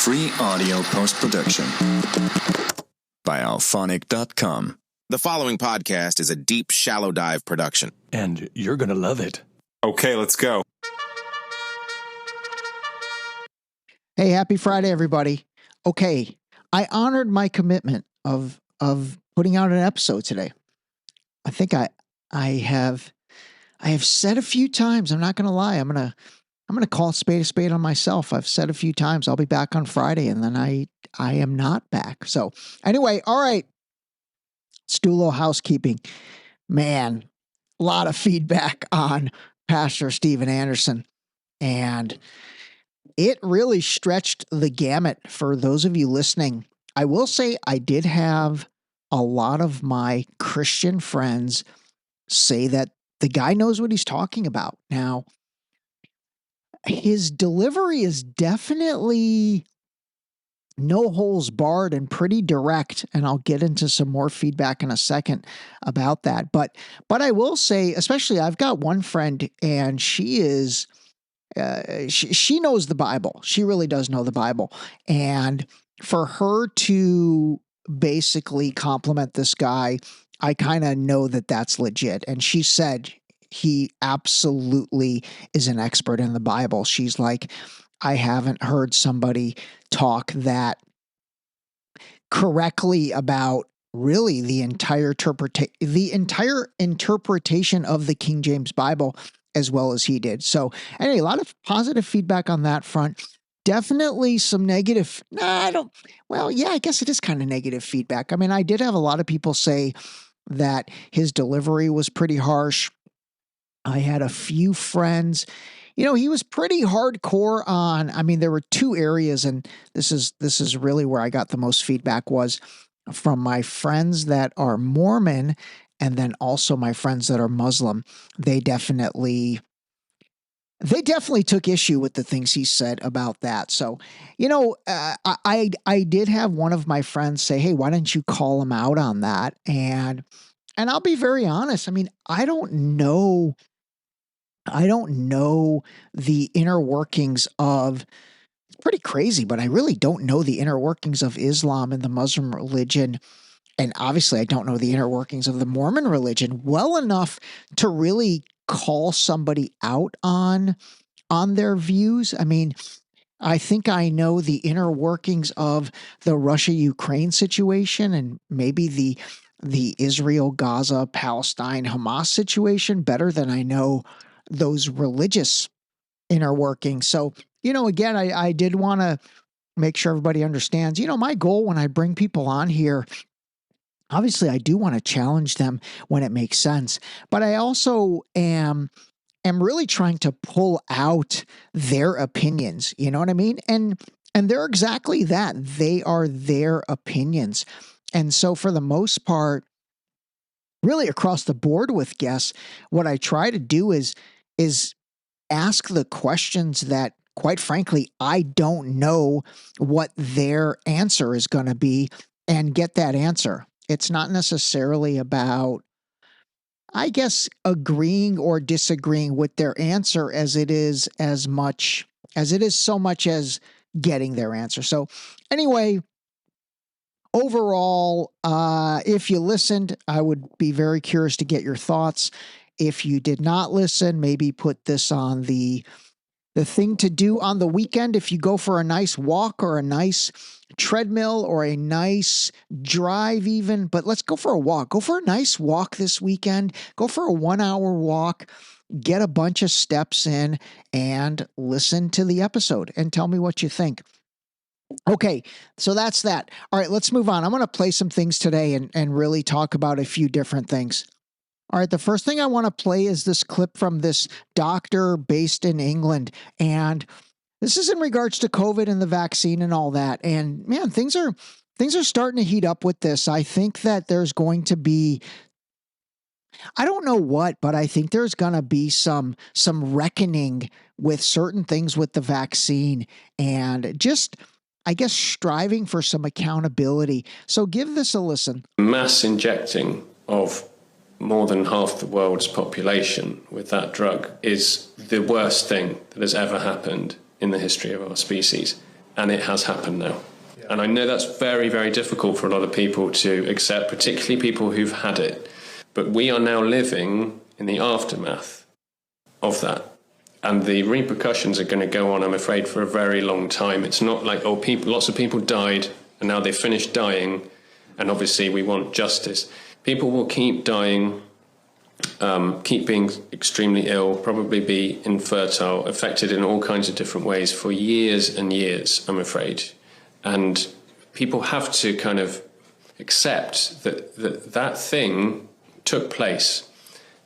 Free audio post-production by alphonic.com. The following podcast is a deep, shallow dive production. And you're going to love it. Okay, let's go. Hey, happy Friday, everybody. Okay, I honored my commitment of putting out an episode today. I think I have said a few times, I'm not going to lie, I'm going to call a spade on myself. I've said a few times, I'll be back on Friday, and then I am not back. So anyway, all right, let's do a little housekeeping. Man, a lot of feedback on Pastor Steven Anderson, and it really stretched the gamut for those of you listening. I will say I did have a lot of my Christian friends say that the guy knows what he's talking about. Now, his delivery is definitely no holes barred and pretty direct, and I'll get into some more feedback in a second about that. But I will say, especially I've got one friend, and she is she knows the Bible. She really does know the Bible, and for her to basically compliment this guy, I kind of know that that's legit. And she said he absolutely is an expert in the Bible. She's like, I haven't heard somebody talk that correctly about really the entire interpretation of the King James Bible as well as he did. So anyway, a lot of positive feedback on that front. Definitely some negative. I guess it is kind of negative feedback. I mean, I did have a lot of people say that his delivery was pretty harsh. I had a few friends, he was pretty hardcore on, there were two areas, and this is really where I got the most feedback was from my friends that are Mormon, and then also my friends that are Muslim. They definitely took issue with the things he said about that. So, I did have one of my friends say, hey, why don't you call him out on that? And I'll be very honest. I don't know the inner workings of, it's pretty crazy, but I really don't know the inner workings of Islam and the Muslim religion. And obviously I don't know the inner workings of the Mormon religion well enough to really call somebody out on their views. I think I know the inner workings of the Russia-Ukraine situation and maybe the Israel, Gaza, Palestine, Hamas situation better than I know those religious inner workings. So, again, I did want to make sure everybody understands, my goal when I bring people on here, obviously I do want to challenge them when it makes sense, but I also am really trying to pull out their opinions, you know what I mean? And they're exactly that. They are their opinions. And so for the most part, really across the board with guests, what I try to do is ask the questions that, quite frankly, I don't know what their answer is going to be and get that answer. It's not necessarily about, I guess, agreeing or disagreeing with their answer as it is so much as getting their answer. So anyway, overall, if you listened, I would be very curious to get your thoughts. If you did not listen, maybe put this on the thing to do on the weekend. If you go for a nice walk or a nice treadmill or a nice drive even, but let's go for a walk. Go for a nice walk this weekend. Go for a 1-hour walk. Get a bunch of steps in and listen to the episode and tell me what you think. Okay, so that's that. All right, let's move on. I'm going to play some things today and really talk about a few different things. All right, the first thing I want to play is this clip from this doctor based in England. And this is in regards to COVID and the vaccine and all that. And man, things are starting to heat up with this. I think that there's going to be, I don't know what, but I think there's going to be some reckoning with certain things with the vaccine and just, I guess, striving for some accountability. So give this a listen. Mass injecting of more than half the world's population with that drug is the worst thing that has ever happened in the history of our species. and it has happened now. And I know that's very, very difficult for a lot of people to accept, particularly people who've had it. But we are now living in the aftermath of that. And the repercussions are going to go on, I'm afraid, for a very long time. It's not like, lots of people died and now they've finished dying, and obviously we want justice. People will keep dying, keep being extremely ill, probably be infertile, affected in all kinds of different ways for years and years, I'm afraid. And people have to kind of accept that thing took place.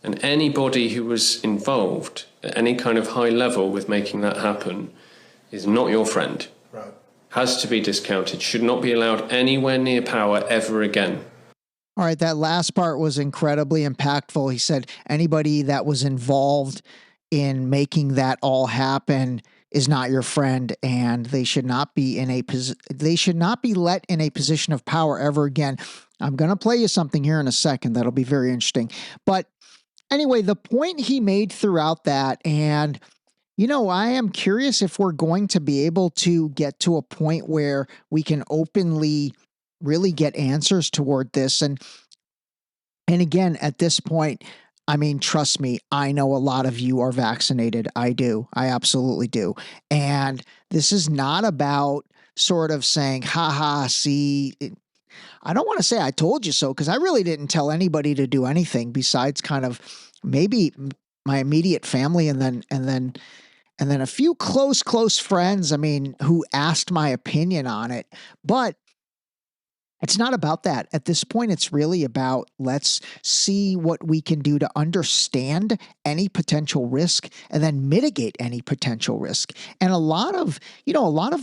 And anybody who was involved at any kind of high level with making that happen is not your friend. Right. Has to be discounted, should not be allowed anywhere near power ever again. All right, that last part was incredibly impactful. He said anybody that was involved in making that all happen is not your friend, and they should not be let in a position of power ever again. I'm going to play you something here in a second that'll be very interesting. But anyway, the point he made throughout that, and I am curious if we're going to be able to get to a point where we can openly really get answers toward this. And again, at this point, I mean, trust me, I know a lot of you are vaccinated. I do. I absolutely do. And this is not about sort of saying, see, I don't want to say I told you so, because I really didn't tell anybody to do anything besides kind of maybe my immediate family and then a few close friends, I mean, who asked my opinion on it. But it's not about that. At this point, it's really about let's see what we can do to understand any potential risk and then mitigate any potential risk. And a lot of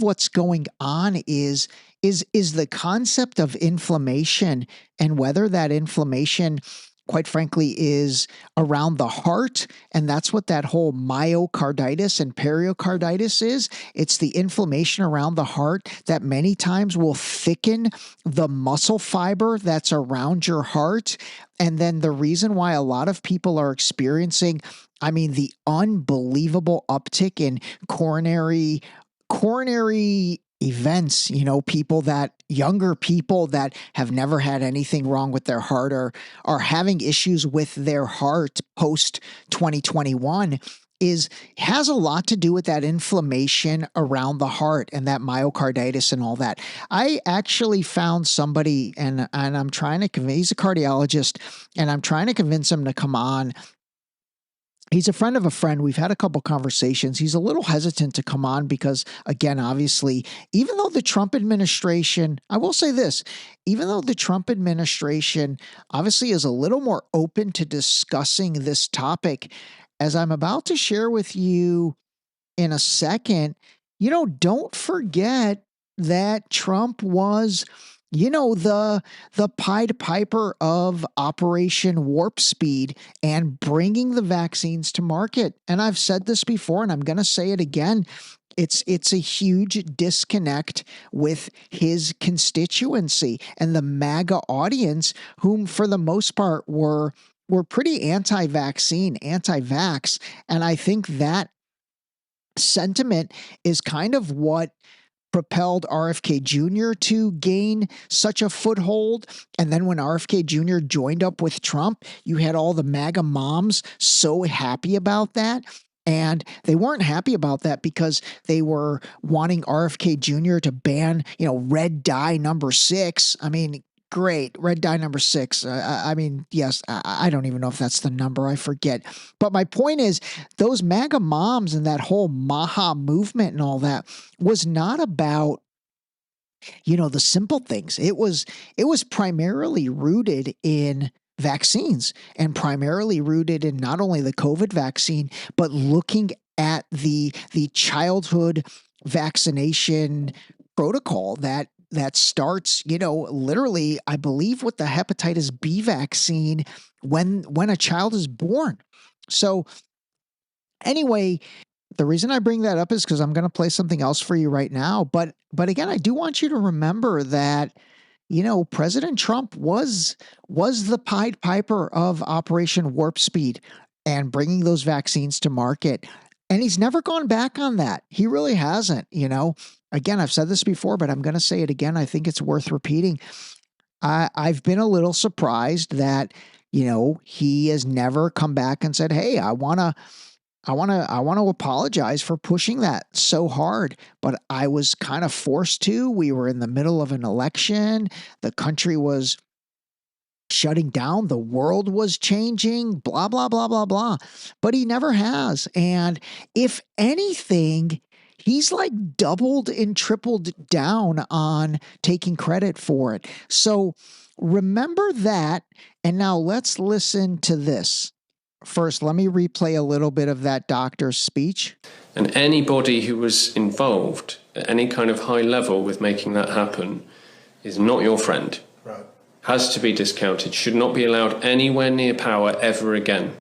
what's going on is the concept of inflammation, and whether that inflammation, quite frankly, is around the heart. And that's what that whole myocarditis and pericarditis is. It's the inflammation around the heart that many times will thicken the muscle fiber that's around your heart. And then the reason why a lot of people are experiencing, I mean, the unbelievable uptick in coronary events, younger people that have never had anything wrong with their heart are having issues with their heart post 2021 has a lot to do with that inflammation around the heart and that myocarditis and all that. I actually found somebody, and I'm trying to convince, he's a cardiologist, and I'm trying to convince him to come on. He's a friend of a friend. We've had a couple conversations. He's a little hesitant to come on because, again, obviously, even though the Trump administration, I will say this, even though the Trump administration obviously is a little more open to discussing this topic, as I'm about to share with you in a second, don't forget that Trump was the Pied Piper of Operation Warp Speed and bringing the vaccines to market. And I've said this before, and I'm going to say it again. It's a huge disconnect with his constituency and the MAGA audience, whom for the most part were pretty anti-vaccine, anti-vax. And I think that sentiment is kind of what propelled RFK Jr. to gain such a foothold. And then when RFK Jr. joined up with Trump, you had all the MAGA moms so happy about that. And they weren't happy about that because they were wanting RFK Jr. to ban, red dye number 6. I mean, great. Red dye number 6. I mean, yes, I don't even know if that's the number. I forget. But my point is, those MAGA moms and that whole Maha movement and all that was not about, the simple things. It was primarily rooted in vaccines, and primarily rooted in not only the COVID vaccine, but looking at the childhood vaccination protocol that starts, literally, I believe, with the hepatitis B vaccine when a child is born. So anyway, the reason I bring that up is because I'm going to play something else for you right now. But again, I do want you to remember that, President Trump was the Pied Piper of Operation Warp Speed and bringing those vaccines to market. And he's never gone back on that. He really hasn't, you know. Again, I've said this before, but I'm going to say it again. I think it's worth repeating. I've been a little surprised that, you know, he has never come back and said, hey, I want to apologize for pushing that so hard, but I was kind of forced to. We were in the middle of an election. The country was shutting down. The world was changing, blah, blah, blah, blah, blah. But he never has. And if anything, he's like doubled and tripled down on taking credit for it. So remember that. And now let's listen to this. First, let me replay a little bit of that doctor's speech. And anybody who was involved at any kind of high level with making that happen is not your friend. Right. Has to be discounted, should not be allowed anywhere near power ever again.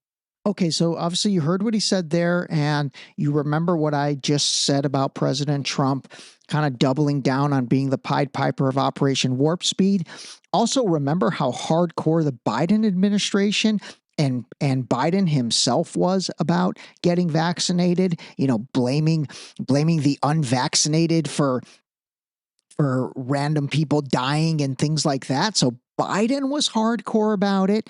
Okay, so obviously you heard what he said there, and you remember what I just said about President Trump kind of doubling down on being the Pied Piper of Operation Warp Speed. Also remember how hardcore the Biden administration and Biden himself was about getting vaccinated, you know, blaming the unvaccinated for random people dying and things like that. So Biden was hardcore about it.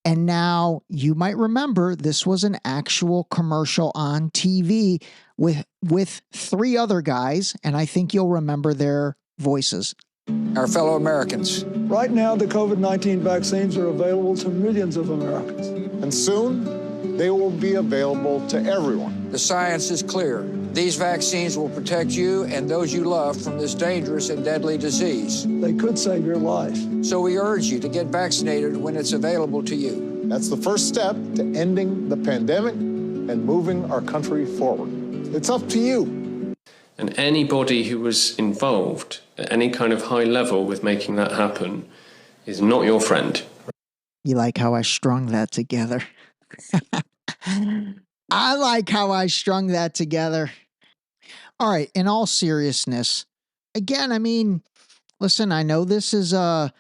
And now you might remember this was an actual commercial on TV with three other guys, and I think you'll remember their voices. Our fellow Americans. Right now, the COVID-19 vaccines are available to millions of Americans. And soon, they will be available to everyone. The science is clear. These vaccines will protect you and those you love from this dangerous and deadly disease. They could save your life. So we urge you to get vaccinated when it's available to you. That's the first step to ending the pandemic and moving our country forward. It's up to you. And anybody who was involved at any kind of high level with making that happen is not your friend. You like how I strung that together? I like how I strung that together. All right, in all seriousness, again, I mean, listen, I know this is I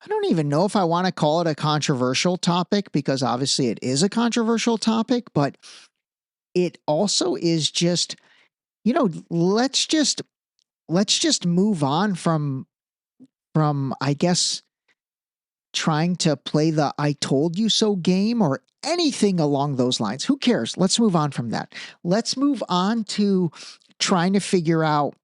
don't even know if I want to call it a controversial topic, because obviously it is a controversial topic, but it also is just, you know, let's just move on from I guess trying to play the I told you so game or anything along those lines. Who cares? Let's move on from that. Let's move on to trying to figure out,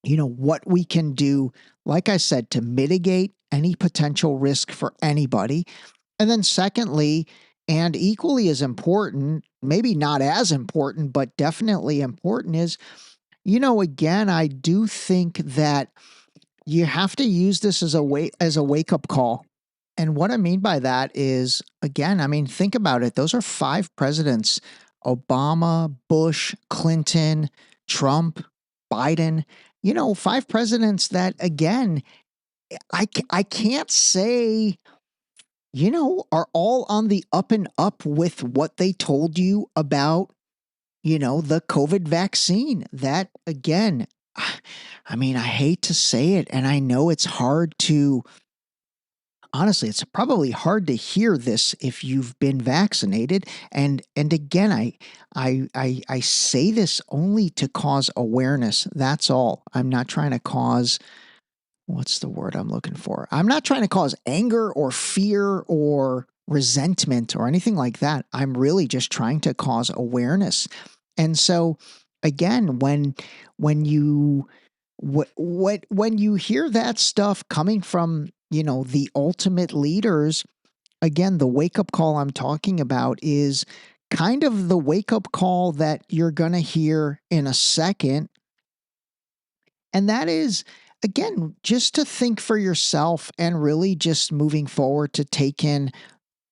you know, what we can do, like I said, to mitigate any potential risk for anybody. And then secondly, and equally as important, maybe not as important, but definitely important, is, you know, again, I do think that you have to use this as a wake-up call. And what I mean by that is, again, I mean, think about it. Those are 5 presidents: Obama, Bush, Clinton, Trump, Biden. You know, 5 presidents that, again, I can't say, you know, are all on the up and up with what they told you about, you know, the COVID vaccine. That, again, I mean, I hate to say it, and I know it's hard to, honestly, it's probably hard to hear this if you've been vaccinated. And again, I say this only to cause awareness. That's all. I'm not trying to cause, what's the word I'm looking for? I'm not trying to cause anger or fear or resentment or anything like that. I'm really just trying to cause awareness. And so, again, when you hear that stuff coming from, you know, the ultimate leaders, again, the wake-up call I'm talking about is kind of the wake-up call that you're going to hear in a second. And that is, again, just to think for yourself and really just moving forward to take in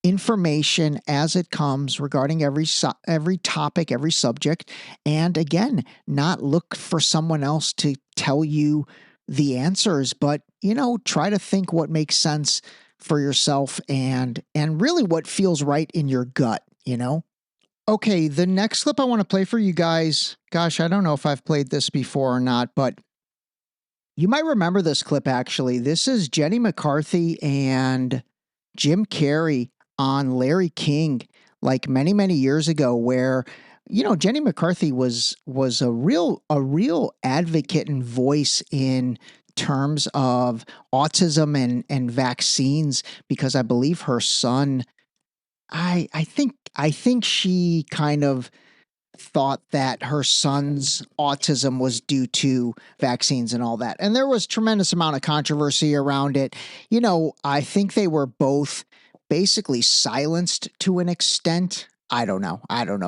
information as it comes regarding every topic, every subject. And again, not look for someone else to tell you the answers, but, you know, try to think what makes sense for yourself and really what feels right in your gut, you know? Okay, the next clip I want to play for you guys, gosh, I don't know if I've played this before or not, but you might remember this clip actually. This is Jenny McCarthy and Jim Carrey on Larry King, like many, many years ago, where Jenny McCarthy was a real advocate and voice in terms of autism and vaccines, because I believe her son, I think she kind of thought that her son's autism was due to vaccines and all that. And there was tremendous amount of controversy around it. I think they were both basically silenced to an extent. I don't know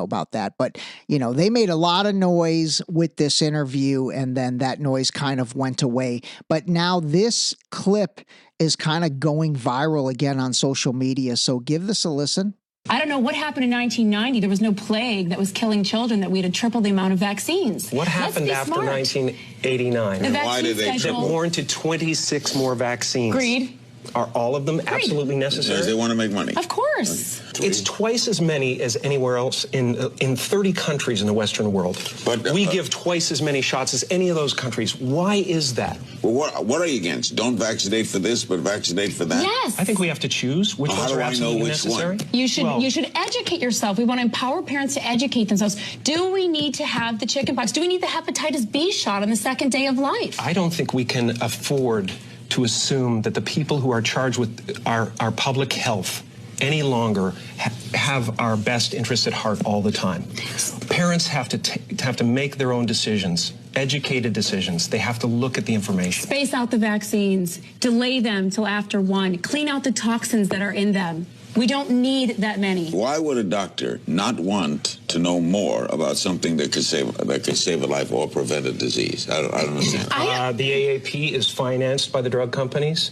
about that, but they made a lot of noise with this interview, and then that noise kind of went away. But now this clip is kind of going viral again on social media. So give this a listen. I don't know what happened in 1990. There was no plague that was killing children that we had triple the amount of vaccines. What happened after 1989? The why did they It warranted 26 more vaccines. Agreed. Are all of them absolutely necessary? Because they want to make money. Of course. It's twice as many as anywhere else in 30 countries in the Western world. But we give twice as many shots as any of those countries. Why is that? Well, what are you against? Don't vaccinate for this, but vaccinate for that? Yes. I think we have to choose which ones are absolutely necessary. You should educate yourself. We want to empower parents to educate themselves. Do we need to have the chickenpox? Do we need the hepatitis B shot on the second day of life? I don't think we can afford to assume that the people who are charged with our public health any longer have our best interests at heart all the time. Parents have to make their own decisions, educated decisions. They have to look at the information. Space out the vaccines, delay them till after 1, clean out the toxins that are in them. We don't need that many. Why would a doctor not want to know more about something that could save a life or prevent a disease? I don't understand. The AAP is financed by the drug companies.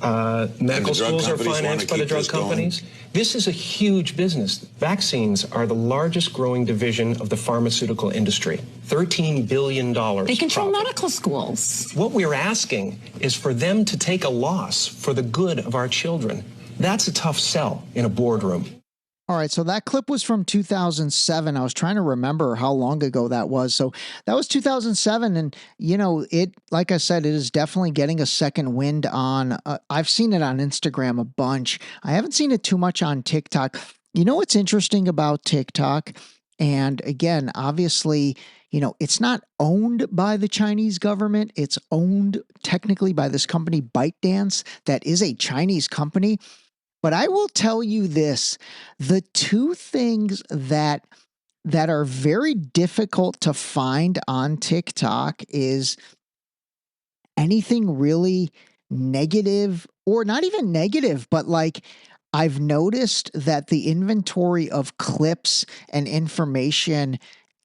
Medical schools are financed by the drug companies. This is a huge business. Vaccines are the largest growing division of the pharmaceutical industry. $13 billion. They control medical schools. What we're asking is for them to take a loss for the good of our children. That's a tough sell in a boardroom. All right, so that clip was from 2007. I was trying to remember how long ago that was. So that was 2007, and it, like I said, it is definitely getting a second wind on. I've seen it on Instagram a bunch. I haven't seen it too much on TikTok. What's interesting about TikTok, and again, obviously, it's not owned by the Chinese government. It's owned technically by this company ByteDance that is a Chinese company. But I will tell you this, the two things that are very difficult to find on TikTok is anything really negative, or not even negative, but like I've noticed that the inventory of clips and information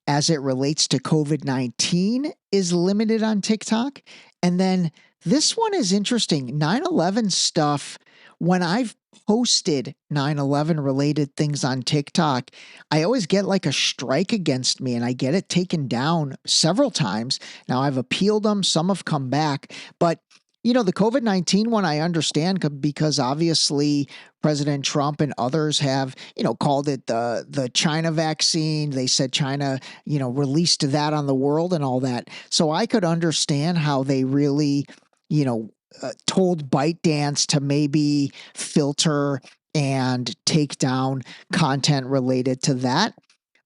as it relates to COVID-19 is limited on TikTok. And then this one is interesting. 9/11 stuff, when I've posted 9/11 related things on TikTok, I always get like a strike against me, and I get it taken down several times. Now I've appealed them. Some have come back, but the COVID-19 one I understand, because obviously President Trump and others have, called it the China vaccine. They said China, released that on the world and all that. So I could understand how they really, told ByteDance to maybe filter and take down content related to that.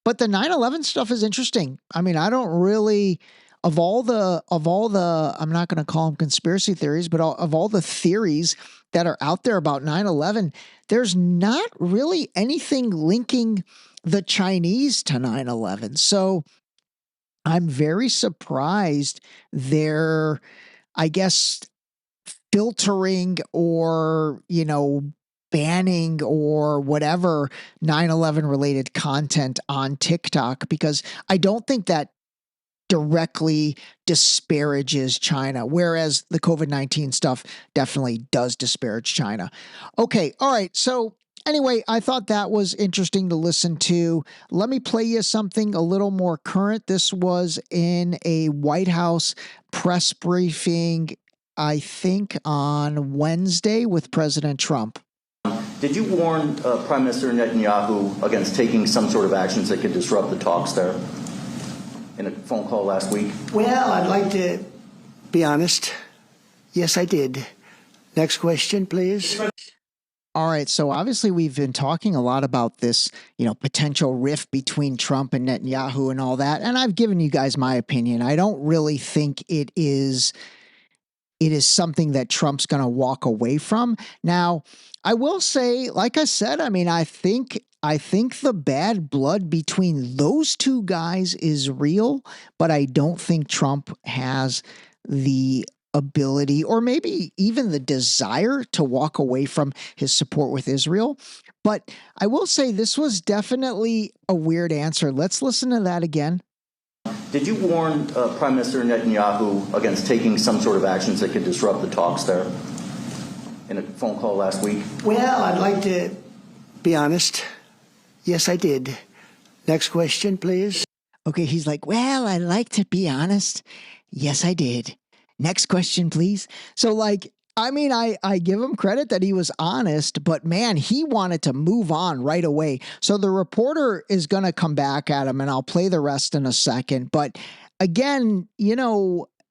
But the 9/11 stuff is interesting. I mean, I don't really, of all the, I'm not going to call them conspiracy theories, but of all the theories that are out there about 9/11, there's not really anything linking the Chinese to 9/11. So I'm very surprised they're, I guess, filtering or, banning or whatever 9/11 related content on TikTok, because I don't think that directly disparages China, whereas the COVID-19 stuff definitely does disparage China. Okay, all right. So anyway, I thought that was interesting to listen to. Let me play you something a little more current. This was in a White House press briefing, I think on Wednesday, with President Trump. Did you warn Prime Minister Netanyahu against taking some sort of actions that could disrupt the talks there in a phone call last week? Well, I'd like to be honest. Yes, I did. Next question, please. All right. So obviously we've been talking a lot about this, potential rift between Trump and Netanyahu and all that. And I've given you guys my opinion. I don't really think it is something that Trump's going to walk away from. Now, I will say, like I said, I think the bad blood between those two guys is real, but I don't think Trump has the ability or maybe even the desire to walk away from his support with Israel. But I will say this was definitely a weird answer. Let's listen to that again. Did you warn Prime Minister Netanyahu against taking some sort of actions that could disrupt the talks there in a phone call last week? Well, I'd like to be honest. Yes, I did. Next question, please. Okay, he's like, well, I'd like to be honest. Yes, I did. Next question, please. So I give him credit that he was honest, but man, he wanted to move on right away. So the reporter is going to come back at him and I'll play the rest in a second. But again,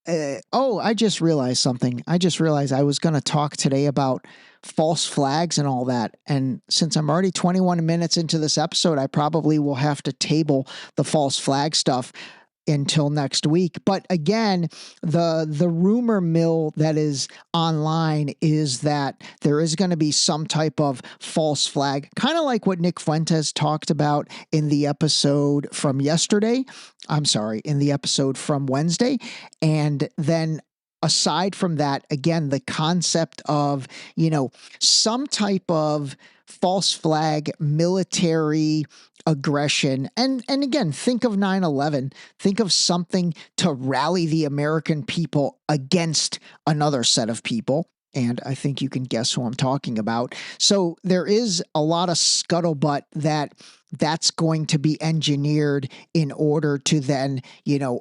I just realized something. I just realized I was going to talk today about false flags and all that. And since I'm already 21 minutes into this episode, I probably will have to table the false flag stuff until next week. But again, the rumor mill that is online is that there is going to be some type of false flag, kind of like what Nick Fuentes talked about in the episode from yesterday. I'm sorry, in the episode from Wednesday. And then aside from that, again, the concept of, some type of false flag military aggression. And again, think of 9/11, think of something to rally the American people against another set of people. And I think you can guess who I'm talking about. So there is a lot of scuttlebutt that's going to be engineered in order to then,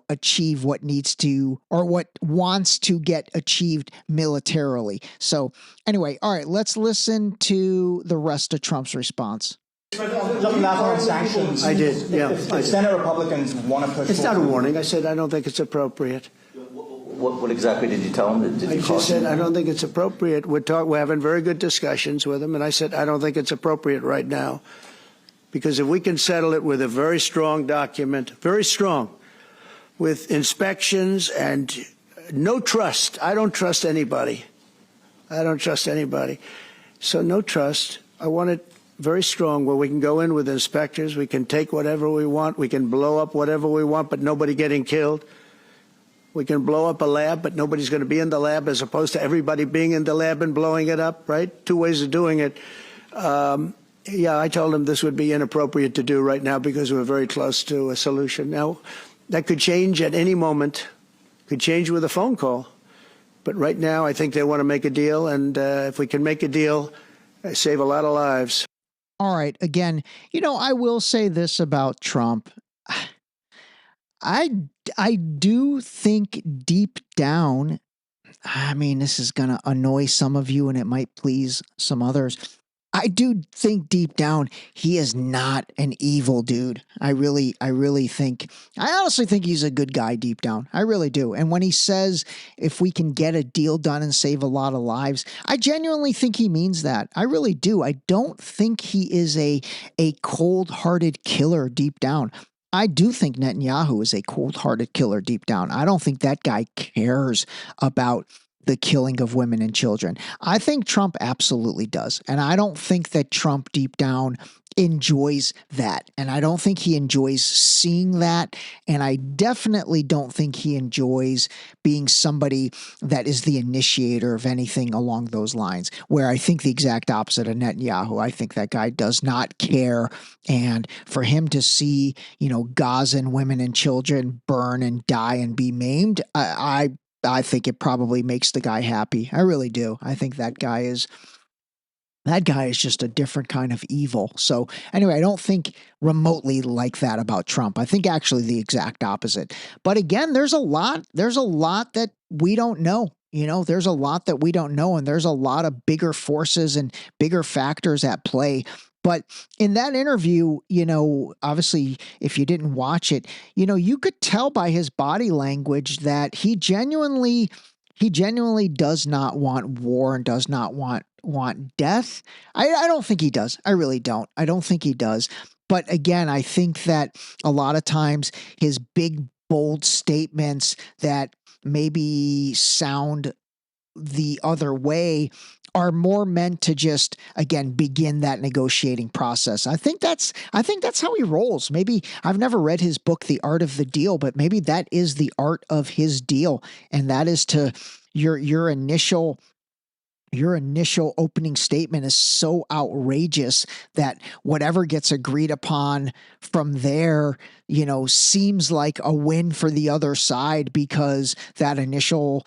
achieve what needs to or what wants to get achieved militarily. So anyway, all right, let's listen to the rest of Trump's response. Jumping back on sanctions. I did, yeah. If Senate Republicans want to push It's not a warning. I said I don't think it's appropriate. What exactly did you tell him? I just said I don't think it's appropriate. We're having very good discussions with him, and I said I don't think it's appropriate right now. Because if we can settle it with a very strong document, very strong, with inspections and no trust. I don't trust anybody. So no trust. I want it very strong where we can go in with inspectors. We can take whatever we want. We can blow up whatever we want, but nobody getting killed. We can blow up a lab, but nobody's going to be in the lab, as opposed to everybody being in the lab and blowing it up, right? Two ways of doing it. Yeah, I told him this would be inappropriate to do right now because we're very close to a solution. Now, that could change at any moment, could change with a phone call. But right now, I think they want to make a deal. And if we can make a deal, save a lot of lives. All right. Again, I will say this about Trump. I do think deep down, this is going to annoy some of you and it might please some others. I do think deep down he is not an evil dude. I honestly think he's a good guy deep down. I really do. And when he says, if we can get a deal done and save a lot of lives, I genuinely think he means that. I really do. I don't think he is a cold-hearted killer deep down. I do think Netanyahu is a cold-hearted killer deep down. I don't think that guy cares about the killing of women and children. I think Trump absolutely does. And I don't think that Trump deep down enjoys that. And I don't think he enjoys seeing that. And I definitely don't think he enjoys being somebody that is the initiator of anything along those lines, where I think the exact opposite of Netanyahu. I think that guy does not care. And for him to see, Gazan women and children burn and die and be maimed, I think it probably makes the guy happy. I really do. I think that guy is just a different kind of evil. So anyway, I don't think remotely like that about Trump. I think actually the exact opposite. But again, there's a lot that we don't know. There's a lot that we don't know, and there's a lot of bigger forces and bigger factors at play. But in that interview, obviously, if you didn't watch it, you could tell by his body language that he genuinely does not want war and does not want want death. I don't think he does. I really don't. I don't think he does. But again, I think that a lot of times his big, bold statements that maybe sound the other way are more meant to just, again, begin that negotiating process. I think that's how he rolls. Maybe I've never read his book, The Art of the Deal, but maybe that is the art of his deal. And that is to your initial opening statement is so outrageous that whatever gets agreed upon from there, seems like a win for the other side because that initial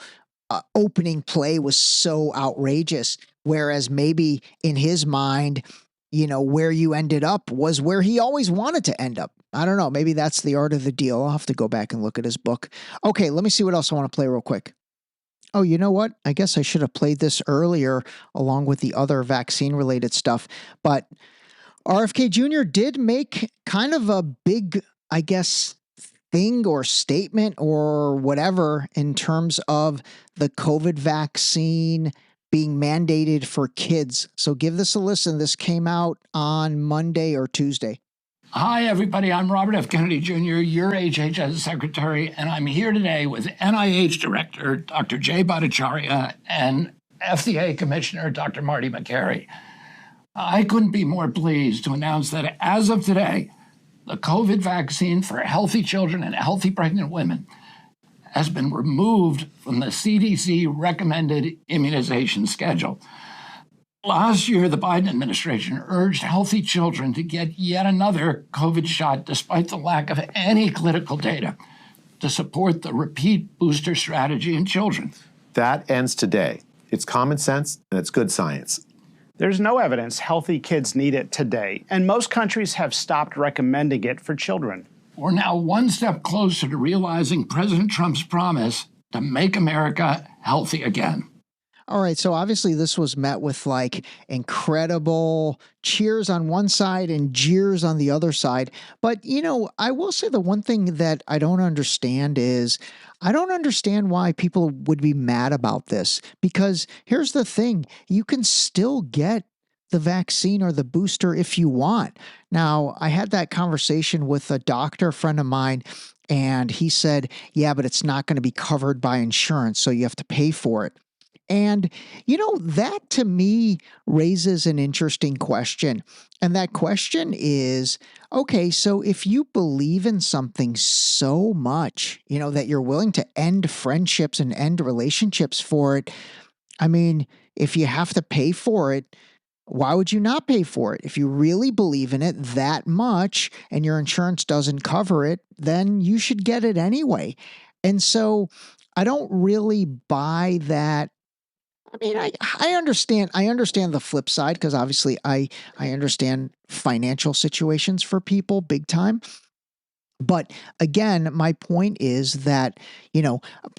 opening play was so outrageous. Whereas maybe in his mind, where you ended up was where he always wanted to end up. I don't know. Maybe that's the art of the deal. I'll have to go back and look at his book. Okay, let me see what else I want to play real quick. Oh, you know what? I guess I should have played this earlier along with the other vaccine-related stuff. But RFK Jr. did make kind of a big, I guess, thing or statement or whatever in terms of the COVID vaccine being mandated for kids. So give this a listen. This came out on Monday or Tuesday. Hi, everybody. I'm Robert F. Kennedy Jr., your HHS Secretary, and I'm here today with NIH Director Dr. Jay Bhattacharya and FDA Commissioner Dr. Marty Makary. I couldn't be more pleased to announce that as of today, the COVID vaccine for healthy children and healthy pregnant women has been removed from the CDC recommended immunization schedule. Last year, the Biden administration urged healthy children to get yet another COVID shot despite the lack of any clinical data to support the repeat booster strategy in children. That ends today. It's common sense and it's good science. There's no evidence healthy kids need it today, and most countries have stopped recommending it for children. We're now one step closer to realizing President Trump's promise to make America healthy again. All right, so obviously this was met with like incredible cheers on one side and jeers on the other side. But, I will say the one thing that I don't understand is I don't understand why people would be mad about this, because here's the thing. You can still get the vaccine or the booster if you want. Now, I had that conversation with a doctor friend of mine, and he said, yeah, but it's not going to be covered by insurance, so you have to pay for it. And, that to me raises an interesting question. And that question is, okay, so if you believe in something so much, that you're willing to end friendships and end relationships for it, I mean, if you have to pay for it, why would you not pay for it? If you really believe in it that much and your insurance doesn't cover it, then you should get it anyway. And so I don't really buy that. I mean, I understand the flip side, because obviously I understand financial situations for people big time. But again, my point is that,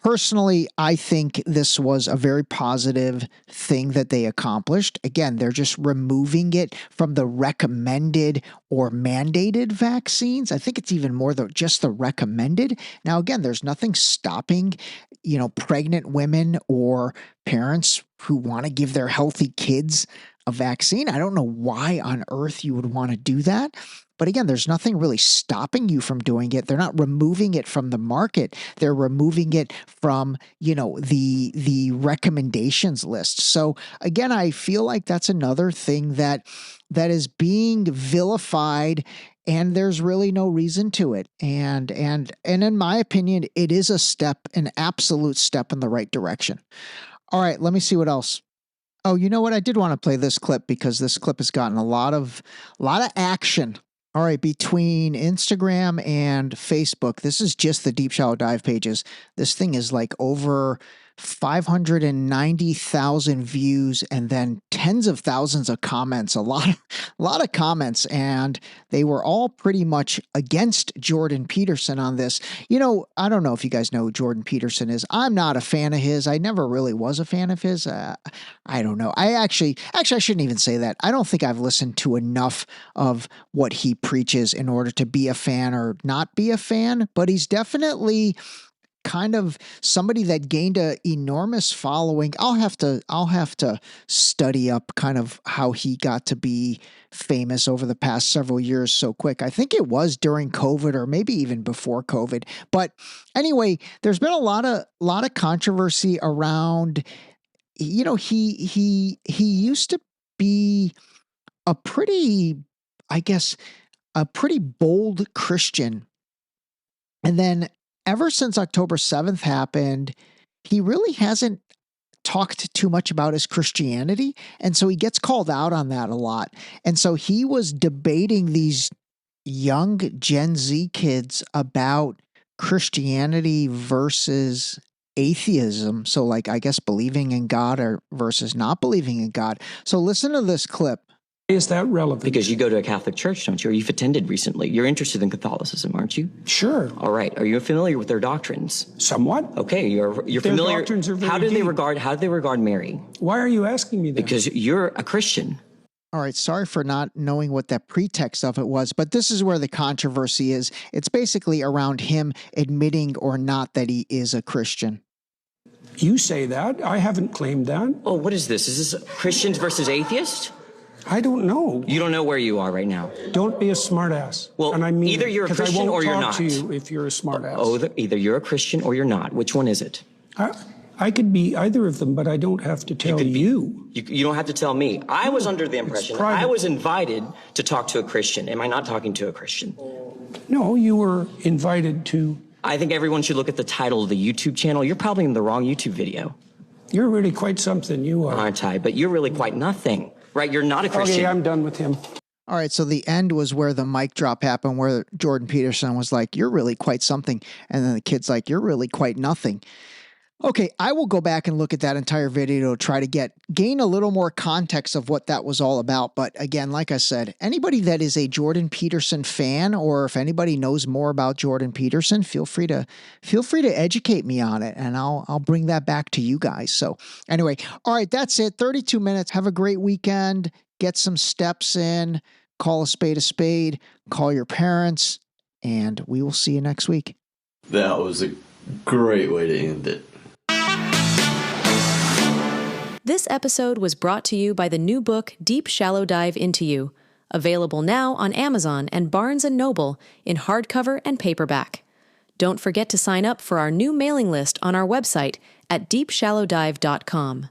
personally, I think this was a very positive thing that they accomplished. Again, they're just removing it from the recommended or mandated vaccines. I think it's even more just the recommended. Now, again, there's nothing stopping, pregnant women or parents who want to give their healthy kids a vaccine. I don't know why on earth you would want to do that. But again, there's nothing really stopping you from doing it. They're not removing it from the market. They're removing it from, the recommendations list. So again, I feel like that's another thing that is being vilified, and there's really no reason to it. And in my opinion, it is an absolute step in the right direction. All right, let me see what else. Oh, you know what? I did want to play this clip because this clip has gotten a lot of action. All right, between Instagram and Facebook, this is just the Deep Shallow Dive pages. This thing is like over 590,000 views and then tens of thousands of comments, a lot of comments, and they were all pretty much against Jordan Peterson on this. I don't know if you guys know who Jordan Peterson is. I'm not a fan of his. I never really was a fan of his. I don't know. I shouldn't even say that. I don't think I've listened to enough of what he preaches in order to be a fan or not be a fan, but he's definitely kind of somebody that gained an enormous following. I'll have to study up kind of how he got to be famous over the past several years so quick. I think it was during COVID or maybe even before COVID. But anyway, there's been a lot of controversy around, you know, he used to be a pretty bold Christian. And then ever since October 7th happened, he really hasn't talked too much about his Christianity. And so he gets called out on that a lot. And so he was debating these young Gen Z kids about Christianity versus atheism. So like, I guess believing in God or versus not believing in God. So listen to this clip. Is that relevant? Because you go to a Catholic church, don't you? Or you've attended recently. You're interested in Catholicism, aren't you? Sure. All right. Are you familiar with their doctrines? Somewhat. Okay, you're their familiar. Doctrines are very how do they deep. regard Mary? Why are you asking me that? Because you're a Christian. All right, sorry for not knowing what that pretext of it was, but this is where the controversy is. It's basically around him admitting or not that he is a Christian. You say that. I haven't claimed that. Oh, what is this? Is this Christians versus atheists? I don't know. You don't know where you are right now. Don't be a smartass. Well, and I mean either you're a Christian or you're not. I won't talk to you if you're a smartass. Oh, either you're a Christian or you're not. Which one is it? I could be either of them, but I don't have to tell you. You don't have to tell me. I was under the impression I was invited to talk to a Christian. Am I not talking to a Christian? No, you were invited to. I think everyone should look at the title of the YouTube channel. You're probably in the wrong YouTube video. You're really quite something, you are. Aren't I? But you're really quite nothing. Right, you're not a Christian. Okay, I'm done with him. All right, so the end was where the mic drop happened, where Jordan Peterson was like, you're really quite something. And then the kid's like, you're really quite nothing. Okay, I will go back and look at that entire video to try to gain a little more context of what that was all about. But again, like I said, anybody that is a Jordan Peterson fan, or if anybody knows more about Jordan Peterson, feel free to educate me on it, and I'll bring that back to you guys. So anyway, all right, that's it. 32 minutes. Have a great weekend. Get some steps in. Call a spade. Call your parents, and we will see you next week. That was a great way to end it. This episode was brought to you by the new book, Deep Shallow Dive Into You, available now on Amazon and Barnes & Noble in hardcover and paperback. Don't forget to sign up for our new mailing list on our website at deepshallowdive.com.